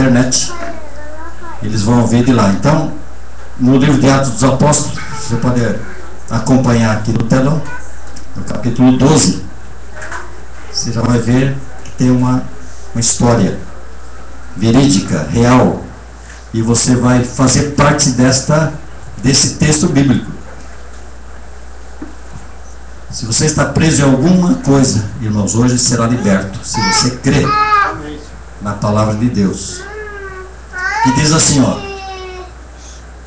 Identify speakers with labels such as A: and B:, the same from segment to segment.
A: internet. Eles vão ouvir de lá. Então, no livro de Atos dos Apóstolos, você pode acompanhar aqui no telão, no capítulo 12, você já vai ver que tem uma história verídica, real, e você vai fazer parte desse texto bíblico. Se você está preso em alguma coisa, irmãos, hoje será liberto, se você crê na palavra de Deus. E diz assim, ó: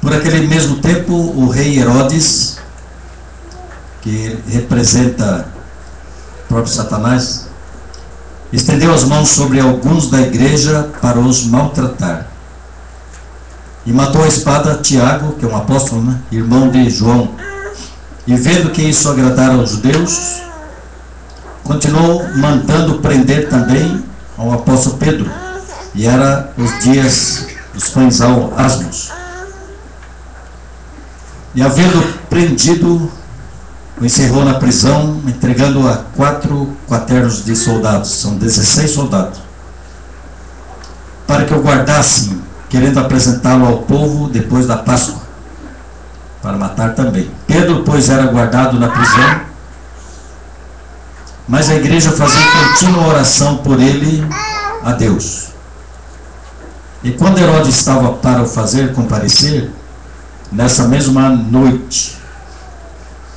A: por aquele mesmo tempo, o rei Herodes, que representa o próprio Satanás, estendeu as mãos sobre alguns da igreja para os maltratar. E matou a espada Tiago, que é um apóstolo, né? Irmão de João. E vendo que isso agradara aos judeus, continuou mandando prender também ao apóstolo Pedro. E era os dias dos pães asmos. E havendo prendido, o encerrou na prisão, entregando a 4 quaternos de soldados, são 16 soldados, para que o guardassem, querendo apresentá-lo ao povo depois da Páscoa, para matar também. Pedro, pois, era guardado na prisão, mas a igreja fazia contínua oração por ele a Deus. E quando Herodes estava para o fazer comparecer, nessa mesma noite,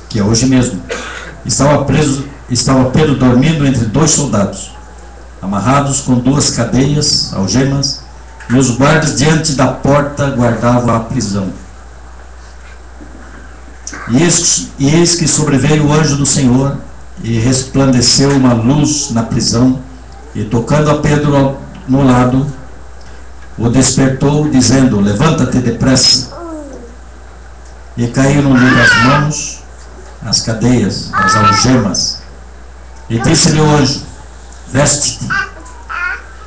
A: que é hoje mesmo, estava Pedro dormindo entre 2 soldados, amarrados com 2 cadeias, algemas, e os guardas diante da porta guardavam a prisão. E eis que sobreveio o anjo do Senhor, e resplandeceu uma luz na prisão, e tocando a Pedro no lado, o despertou, dizendo: levanta-te depressa. E caíram-lhe as mãos, as cadeias, as algemas. E disse-lhe o anjo: veste-te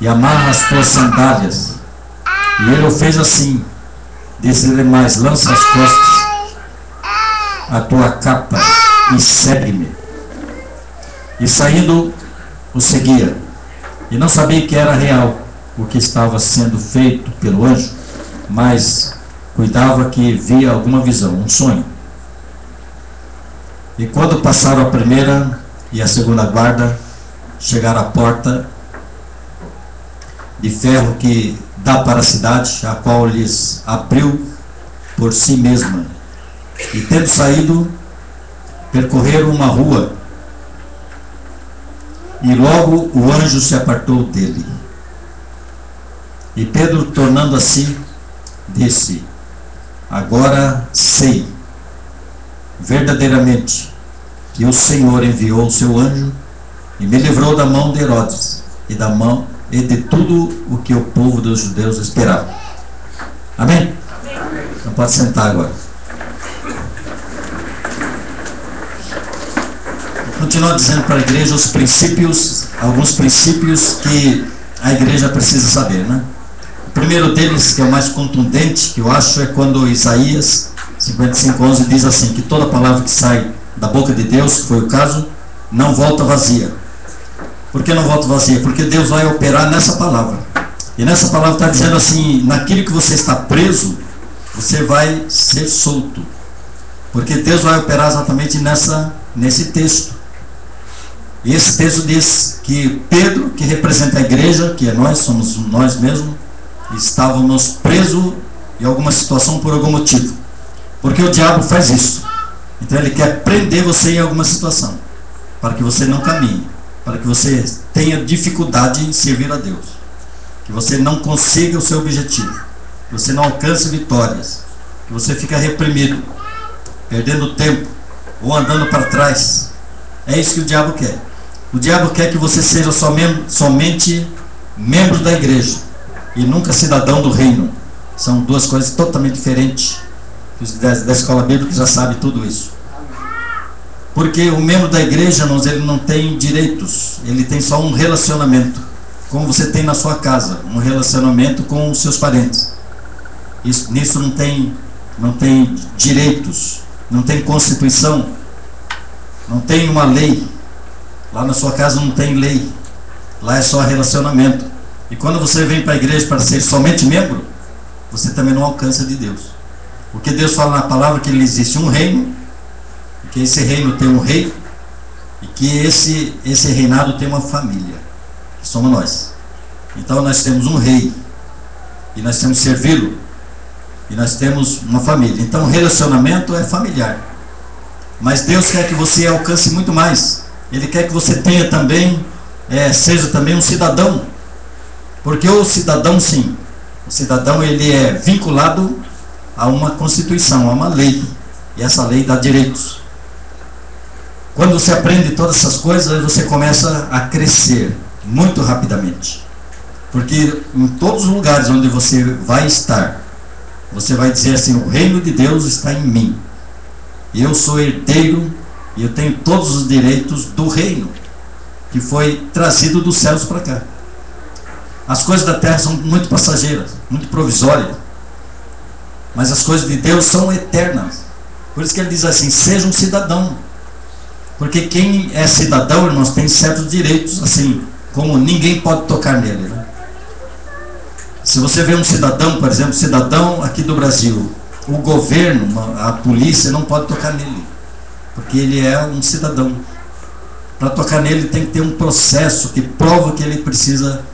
A: e amarra as tuas sandálias. E ele o fez assim. Disse-lhe mais: lança as costas a tua capa e segue-me. E saindo o seguia, e não sabia que era real o que estava sendo feito pelo anjo, mas cuidava que via alguma visão, um sonho. E quando passaram a primeira e a segunda guarda, chegaram à porta de ferro que dá para a cidade, a qual lhes abriu por si mesma. E tendo saído, percorreram uma rua, e logo o anjo se apartou dele. E Pedro, tornando a si, disse: agora sei verdadeiramente que o Senhor enviou o seu anjo e me livrou da mão de Herodes e de tudo o que o povo dos judeus esperava. Amém? Então pode sentar agora. Vou continuar dizendo para a igreja os princípios, alguns princípios que a igreja precisa saber, né? O primeiro deles, que é o mais contundente, que eu acho, é quando Isaías 55:11 diz assim: que toda palavra que sai da boca de Deus, que foi o caso, não volta vazia. Por que não volta vazia? Porque Deus vai operar nessa palavra. E nessa palavra está dizendo assim: naquilo que você está preso, você vai ser solto. Porque Deus vai operar exatamente nesse texto. E esse texto diz que Pedro, que representa a igreja, que é nós, somos nós mesmos, estávamos presos em alguma situação por algum motivo. Porque o diabo faz isso. Então ele quer prender você em alguma situação, para que você não caminhe, para que você tenha dificuldade em servir a Deus, que você não consiga o seu objetivo, que você não alcance vitórias, que você fica reprimido, perdendo tempo, ou andando para trás. É isso que o diabo quer. O diabo quer que você seja somente membro da igreja e nunca cidadão do reino. São duas coisas totalmente diferentes. Os da escola bíblica já sabem tudo isso. Porque o membro da igreja, irmãos, ele não tem direitos, ele tem só um relacionamento, como você tem na sua casa, um relacionamento com os seus parentes. Nisso não tem direitos, não tem constituição, não tem uma lei. Lá na sua casa não tem lei, lá é só relacionamento. E quando você vem para a igreja para ser somente membro, você também não alcança de Deus. Porque Deus fala na palavra que existe um reino, que esse reino tem um rei, e que esse reinado tem uma família, que somos nós. Então nós temos um rei, e nós temos que servi-lo, e nós temos uma família. Então o relacionamento é familiar. Mas Deus quer que você alcance muito mais. Ele quer que você tenha também, seja também um cidadão. Porque o cidadão, sim, o cidadão ele é vinculado a uma constituição, a uma lei. E essa lei dá direitos. Quando você aprende todas essas coisas, você começa a crescer muito rapidamente. Porque em todos os lugares onde você vai estar, você vai dizer assim: o reino de Deus está em mim. Eu sou herdeiro e eu tenho todos os direitos do reino que foi trazido dos céus para cá. As coisas da terra são muito passageiras, muito provisórias, mas as coisas de Deus são eternas. Por isso que ele diz assim: seja um cidadão. Porque quem é cidadão, irmãos, tem certos direitos, assim, como ninguém pode tocar nele, né? Se você vê um cidadão, por exemplo, cidadão aqui do Brasil, o governo, a polícia não pode tocar nele, porque ele é um cidadão. Para tocar nele tem que ter um processo que prova que ele precisa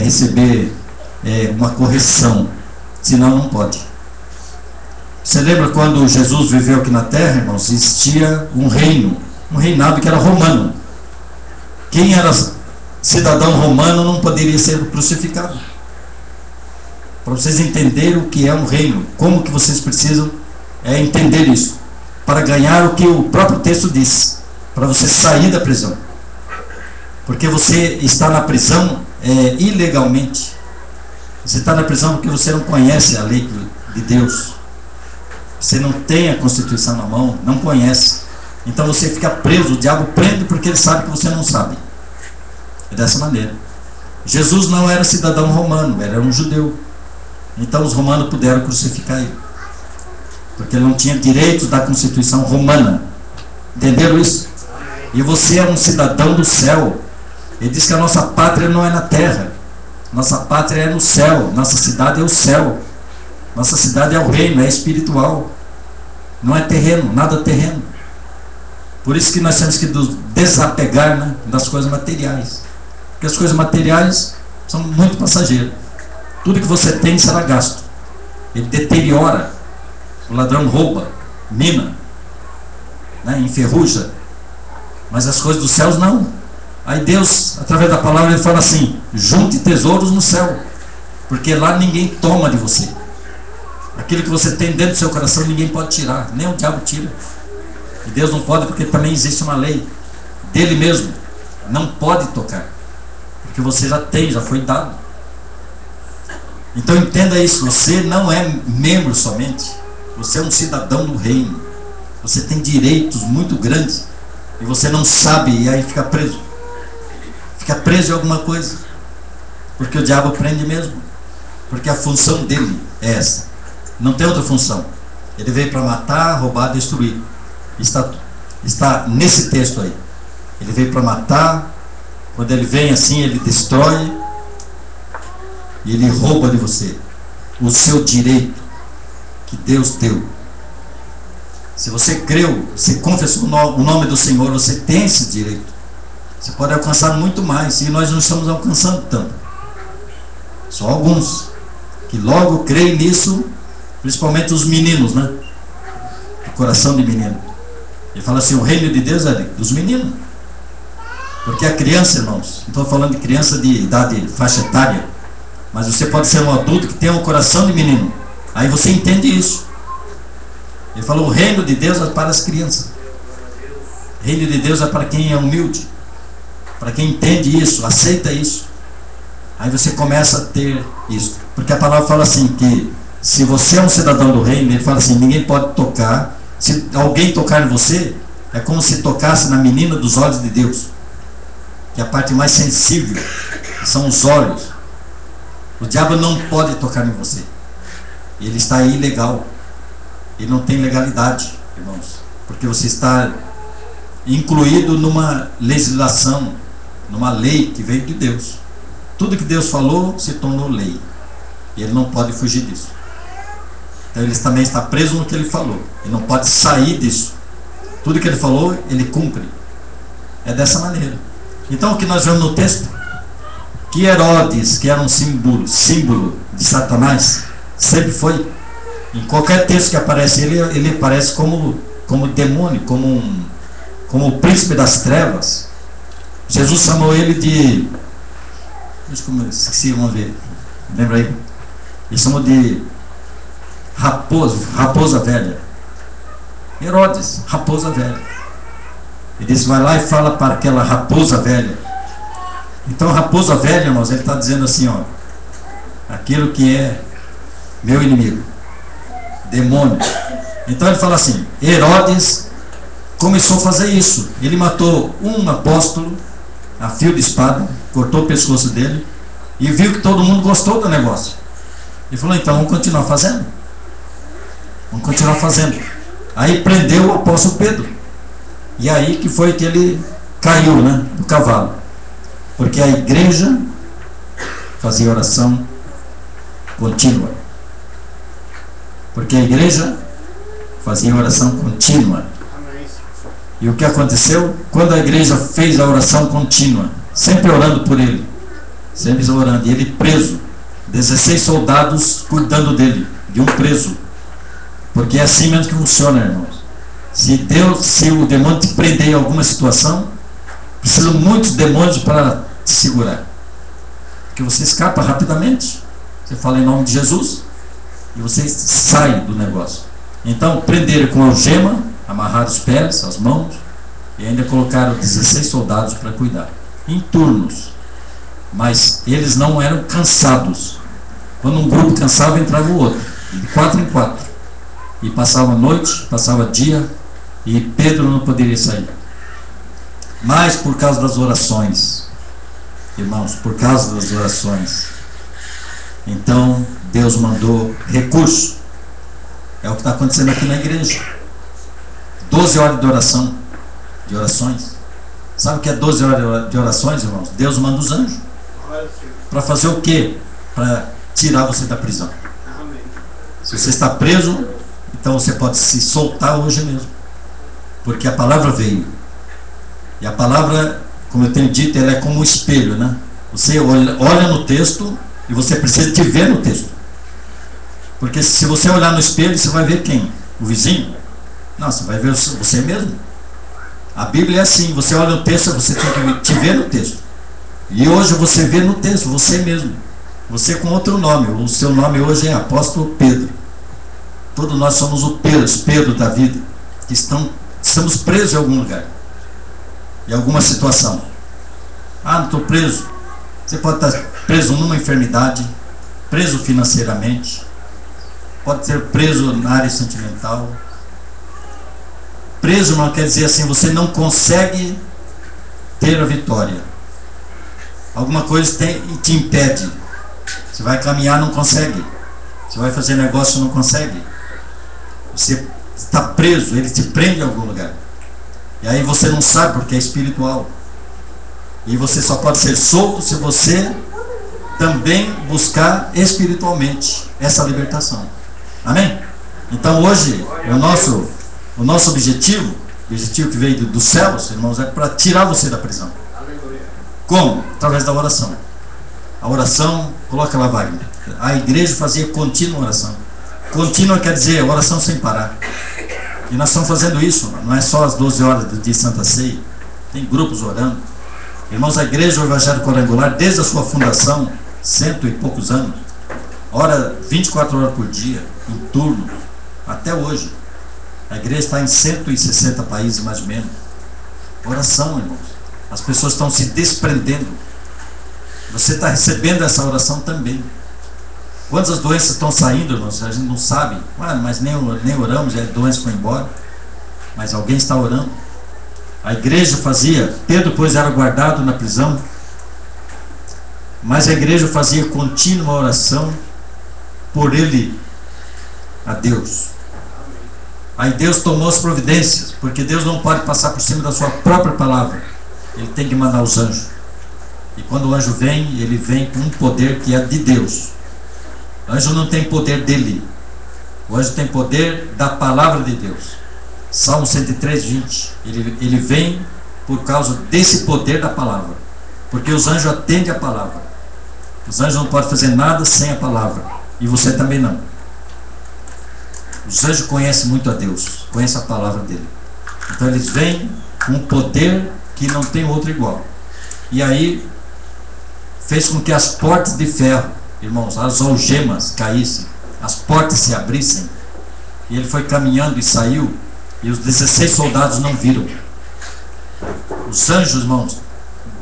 A: receber uma correção, senão não pode. Você lembra quando Jesus viveu aqui na terra, irmãos? Existia um reino, um reinado que era romano. Quem era cidadão romano não poderia ser crucificado. Para vocês entenderem o que é um reino, como que vocês precisam entender isso, para ganhar o que o próprio texto diz, para você sair da prisão. Porque você está na prisão ilegalmente. Você está na prisão porque você não conhece a lei de Deus. Você não tem a Constituição na mão, não conhece. Então você fica preso, o diabo prende porque ele sabe que você não sabe. É dessa maneira. Jesus não era cidadão romano, era um judeu. Então os romanos puderam crucificar ele, porque ele não tinha direitos da Constituição romana. Entenderam isso? E você é um cidadão do céu. Ele diz que a nossa pátria não é na terra, nossa pátria é no céu. Nossa cidade é o céu, nossa cidade é o reino, é espiritual, não é terreno, nada terreno. Por isso que nós temos que nos desapegar, né, das coisas materiais, porque as coisas materiais são muito passageiras. Tudo que você tem será gasto. Ele deteriora. O ladrão rouba, mina, né, enferruja. Mas as coisas dos céus não. Aí Deus, através da palavra, ele fala assim: junte tesouros no céu, porque lá ninguém toma de você. Aquilo que você tem dentro do seu coração ninguém pode tirar, nem o diabo tira. E Deus não pode, porque também existe uma lei dele mesmo. Não pode tocar, porque você já tem, já foi dado. Então entenda isso: você não é membro somente, você é um cidadão do reino. Você tem direitos muito grandes e você não sabe, e aí fica preso. Fica preso em alguma coisa, porque o diabo prende mesmo, porque a função dele é essa, não tem outra função. Ele veio para matar, roubar, destruir. Está nesse texto aí. Ele veio para matar. Quando ele vem assim, ele destrói e ele rouba de você o seu direito que Deus deu. Se você creu, se confessou o nome do Senhor, você tem esse direito. Você pode alcançar muito mais, e nós não estamos alcançando tanto. Só alguns que logo creem nisso, principalmente os meninos, né? O coração de menino. Ele fala assim: o reino de Deus é dos meninos. Porque a criança, irmãos, não estou falando de criança de idade, faixa etária, mas você pode ser um adulto que tem um coração de menino. Aí você entende isso. Ele falou: o reino de Deus é para as crianças. O reino de Deus é para quem é humilde, para quem entende isso, aceita isso. Aí você começa a ter isso. Porque a palavra fala assim, que se você é um cidadão do reino, ele fala assim: ninguém pode tocar. Se alguém tocar em você, é como se tocasse na menina dos olhos de Deus, que é a parte mais sensível, são os olhos. O diabo não pode tocar em você. Ele está ilegal. Ele não tem legalidade, irmãos, porque você está incluído numa legislação, numa lei que veio de Deus. Tudo que Deus falou se tornou lei. E ele não pode fugir disso. Então ele também está preso no que ele falou. Ele não pode sair disso. Tudo que ele falou, ele cumpre. É dessa maneira. Então o que nós vemos no texto, que Herodes, que era um símbolo de Satanás, sempre foi. Em qualquer texto que aparece ele aparece como demônio, como o príncipe das trevas. Jesus chamou ele de... esqueci, vamos ver. Lembra aí? Ele chamou de raposa velha. Herodes, raposa velha. Ele disse, vai lá e fala para aquela raposa velha. Então raposa velha, irmãos, ele está dizendo assim, ó, aquilo que é meu inimigo, demônio. Então ele fala assim, Herodes começou a fazer isso. Ele matou um apóstolo a fio de espada, cortou o pescoço dele, e viu que todo mundo gostou do negócio. Ele falou, então vamos continuar fazendo. Vamos continuar fazendo. Aí prendeu o apóstolo Pedro. E aí que foi que ele caiu, né, do cavalo. Porque a igreja fazia oração contínua. Porque a igreja fazia oração contínua. E o que aconteceu? Quando a igreja fez a oração contínua, sempre orando por ele, sempre orando, e ele preso, 16 soldados cuidando dele, de um preso. Porque é assim mesmo que funciona, irmãos. Se o demônio te prender em alguma situação, precisam muitos demônios para te segurar. Porque você escapa rapidamente. Você fala em nome de Jesus e você sai do negócio. Então, prenderam com algema, amarraram os pés, as mãos, e ainda colocaram 16 soldados para cuidar, em turnos. Mas eles não eram cansados. Quando um grupo cansava, entrava o outro, de 4 em 4. E passava noite, passava dia, e Pedro não poderia sair. Mas por causa das orações, irmãos, por causa das orações, então Deus mandou recurso. É o que está acontecendo aqui na igreja. 12 horas de oração, de orações. Sabe o que é 12 horas de orações, irmãos? Deus manda os anjos. Para fazer o quê? Para tirar você da prisão. Se você está preso, então você pode se soltar hoje mesmo. Porque a palavra veio. E a palavra, como eu tenho dito, ela é como um espelho, né? Você olha no texto e você precisa te ver no texto. Porque se você olhar no espelho, você vai ver quem? O vizinho? Não, você vai ver você mesmo. A Bíblia é assim, você olha no texto, você tem que te ver no texto. E hoje você vê no texto, você mesmo. Você com outro nome. O seu nome hoje é Apóstolo Pedro. Todos nós somos os Pedro da vida, que estamos presos em algum lugar, em alguma situação. Ah, não estou preso. Você pode estar preso numa enfermidade, preso financeiramente, pode ser preso na área sentimental. Preso não quer dizer assim, você não consegue ter a vitória. Alguma coisa te impede. Você vai caminhar, não consegue. Você vai fazer negócio, não consegue. Você está preso, ele te prende em algum lugar. E aí você não sabe porque é espiritual. E você só pode ser solto se você também buscar espiritualmente essa libertação. Amém? Então hoje o nosso objetivo que veio dos céus, irmãos, é para tirar você da prisão. Como? Através da oração. A oração, coloca lá, Wagner. A igreja fazia contínua oração. Contínua quer dizer oração sem parar. E nós estamos fazendo isso, não é só as 12 horas do dia de Santa Ceia. Tem grupos orando. Irmãos, a igreja evangélica quadrangular, desde a sua fundação, 100 e poucos anos, ora 24 horas por dia, em turno, até hoje. A igreja está em 160 países, mais ou menos. Oração, irmãos. As pessoas estão se desprendendo. Você está recebendo essa oração também. Quantas doenças estão saindo, irmãos? A gente não sabe. Mas nem oramos, a doença foi embora. Mas alguém está orando. A igreja fazia, Pedro pois era guardado na prisão, mas a igreja fazia contínua oração por ele a Deus. Aí Deus tomou as providências, porque Deus não pode passar por cima da sua própria palavra. Ele tem que mandar os anjos. E quando o anjo vem, ele vem com um poder que é de Deus. O anjo não tem poder dele. O anjo tem poder da palavra de Deus. Salmo 103, 20. Ele vem por causa desse poder da palavra. Porque os anjos atendem a palavra. Os anjos não podem fazer nada sem a palavra. E você também não. Os anjos conhecem muito a Deus. Conhecem a palavra dele. Então eles vêm com um poder que não tem outro igual. E aí fez com que as portas de ferro, irmãos, as algemas caíssem, as portas se abrissem. E ele foi caminhando e saiu. E os 16 soldados não viram. Os anjos, irmãos,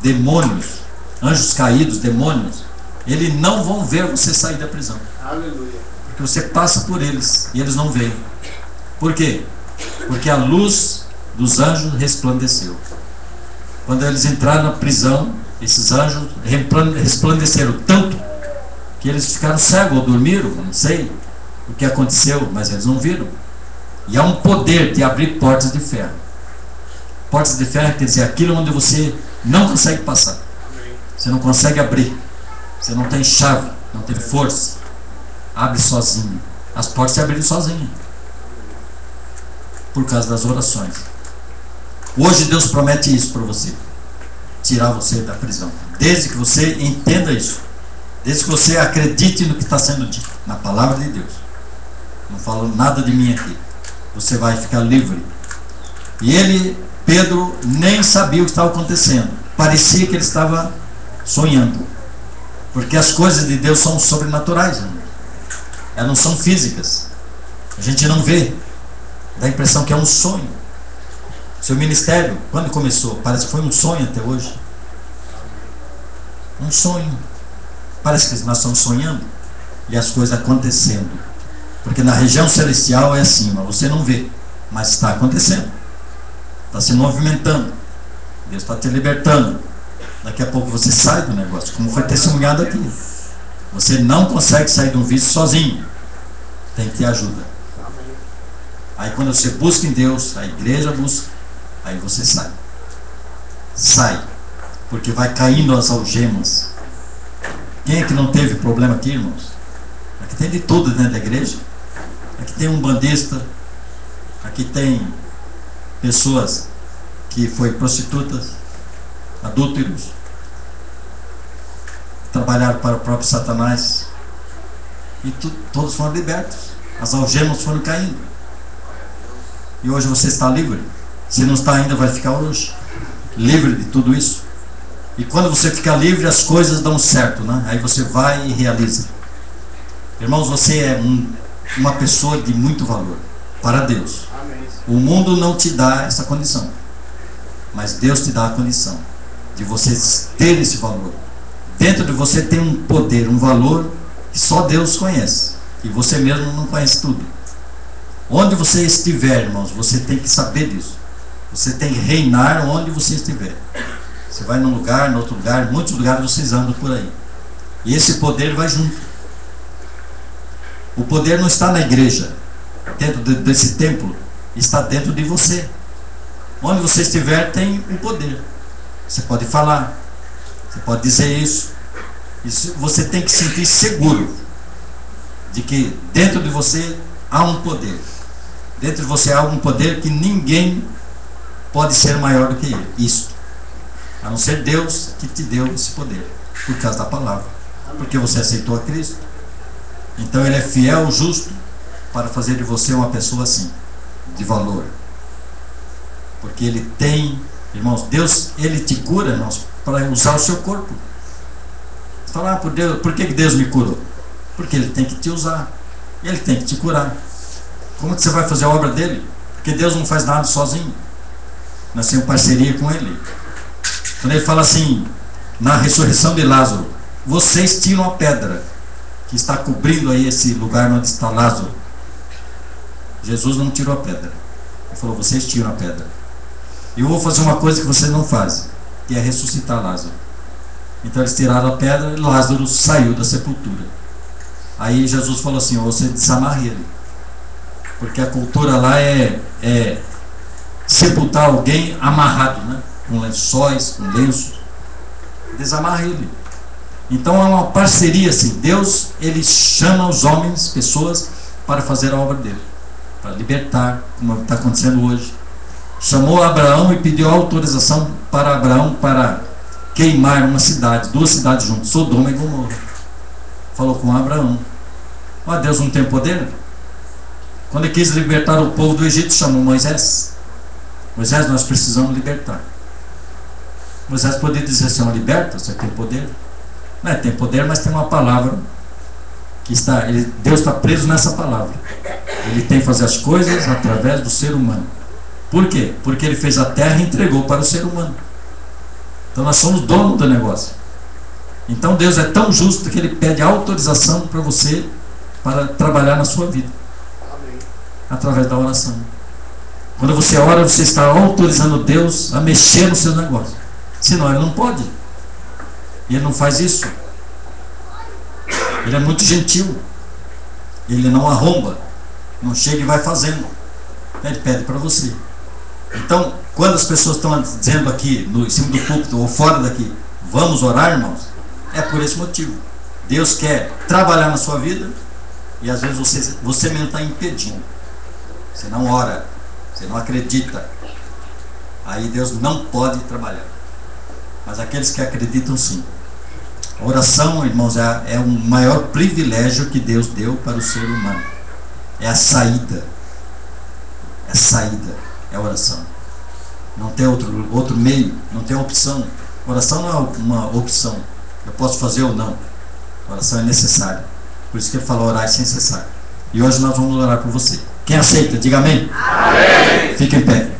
A: demônios, anjos caídos, demônios, eles não vão ver você sair da prisão.
B: Aleluia.
A: Porque você passa por eles e eles não veem. Por quê? Porque a luz dos anjos resplandeceu. Quando eles entraram na prisão, esses anjos resplandeceram tanto que eles ficaram cegos ou dormiram, não sei o que aconteceu, mas eles não viram. E há um poder de abrir portas de ferro. Portas de ferro quer dizer aquilo onde você não consegue passar. Você não consegue abrir. Você não tem chave, não tem força. Abre sozinho. As portas se abriram sozinhas. Por causa das orações. Hoje Deus promete isso para você. Tirar você da prisão. Desde que você entenda isso. Desde que você acredite no que está sendo dito. Na palavra de Deus. Não falo nada de mim aqui. Você vai ficar livre. E ele, Pedro, nem sabia o que estava acontecendo. Parecia que ele estava sonhando. Porque as coisas de Deus são sobrenaturais, né? Elas não são físicas. A gente não vê. Dá a impressão que é um sonho. Seu ministério, quando começou? Parece que foi um sonho até hoje. Um sonho. Parece que nós estamos sonhando. E as coisas acontecendo. Porque na região celestial é assim, mas você não vê. Mas está acontecendo. Está se movimentando. Deus está te libertando. Daqui a pouco você sai do negócio. Como foi testemunhado aqui. Você não consegue sair de um vício sozinho. Tem que ter ajuda. Aí quando você busca em Deus, a igreja busca, aí você sai. Sai. Porque vai caindo as algemas. Quem é que não teve problema aqui, irmãos? Aqui tem de tudo dentro da igreja. Aqui tem um bandista. Aqui tem pessoas que foram prostitutas, adúlteros, trabalharam para o próprio Satanás. E todos foram libertos. As algemas foram caindo. E hoje você está livre. Se não está ainda, vai ficar hoje. Livre de tudo isso. E quando você ficar livre, as coisas dão certo, né? Aí você vai e realiza. Irmãos, você é uma pessoa de muito valor para Deus. O mundo não te dá essa condição. Mas Deus te dá a condição de você ter esse valor. Dentro de você tem um poder, um valor que só Deus conhece. E você mesmo não conhece tudo. Onde você estiver, irmãos, você tem que saber disso. Você tem que reinar onde você estiver. Você vai num lugar, em outro lugar, muitos lugares vocês andam por aí. E esse poder vai junto. O poder não está na igreja, dentro desse templo, está dentro de você. Onde você estiver tem o poder. Você pode falar, você pode dizer isso. Você tem que se sentir seguro de que dentro de você há um poder. Dentro de você há um poder que ninguém pode ser maior do que ele. Isso. A não ser Deus que te deu esse poder. Por causa da palavra. Porque você aceitou a Cristo. Então ele é fiel, justo, para fazer de você uma pessoa assim, de valor. Porque ele tem, irmãos, Deus, ele te cura, irmãos, para usar o seu corpo. Você fala, por que Deus me curou? Porque ele tem que te usar. Ele tem que te curar. Como que você vai fazer a obra dele? Porque Deus não faz nada sozinho. Nós temos parceria com ele. Quando ele fala assim, na ressurreição de Lázaro, vocês tiram a pedra que está cobrindo aí esse lugar onde está Lázaro. Jesus não tirou a pedra. Ele falou, vocês tiram a pedra. E eu vou fazer uma coisa que vocês não fazem, que é ressuscitar Lázaro. Então eles tiraram a pedra e Lázaro saiu da sepultura. Aí Jesus falou assim, você desamarre ele. Porque a cultura lá é sepultar alguém amarrado, né? Com lençóis, com lenço. desamarra ele. Então é uma parceria assim. Deus, ele chama os homens, pessoas, para fazer a obra dele, para libertar, como está acontecendo hoje. Chamou Abraão e pediu autorização para Abraão para queimar uma cidade, 2 cidades juntas, Sodoma e Gomorra. Falou com Abraão. Mas Deus não tem poder? Quando ele quis libertar o povo do Egito, chamou Moisés. Moisés, nós precisamos libertar. Moisés poderia dizer assim: liberta, você tem poder? Não é, tem poder, mas tem uma palavra que está, Deus está preso nessa palavra. Ele tem que fazer as coisas através do ser humano. Por quê? Porque ele fez a terra e entregou para o ser humano. Então nós somos donos do negócio. Então Deus é tão justo que ele pede autorização para você para trabalhar na sua vida. Amém. Através da oração. Quando você ora, você está autorizando Deus a mexer no seu negócio. Senão ele não pode. E ele não faz isso. Ele é muito gentil. Ele não arromba. Não chega e vai fazendo. Ele pede para você. Então, quando as pessoas estão dizendo aqui, em cima do púlpito ou fora daqui, vamos orar, irmãos, é por esse motivo. Deus quer trabalhar na sua vida e às vezes você mesmo está impedindo. Você não ora, você não acredita. Aí Deus não pode trabalhar. Mas aqueles que acreditam, sim. A oração, irmãos, é o maior privilégio que Deus deu para o ser humano. É a saída. É a saída. É a oração. Não tem outro meio, não tem opção. Oração não é uma opção. Eu posso fazer ou não. Oração é necessária. Por isso que ele falou orar sem cessar. E hoje nós vamos orar por você. Quem aceita, diga amém. Amém. Fique em pé.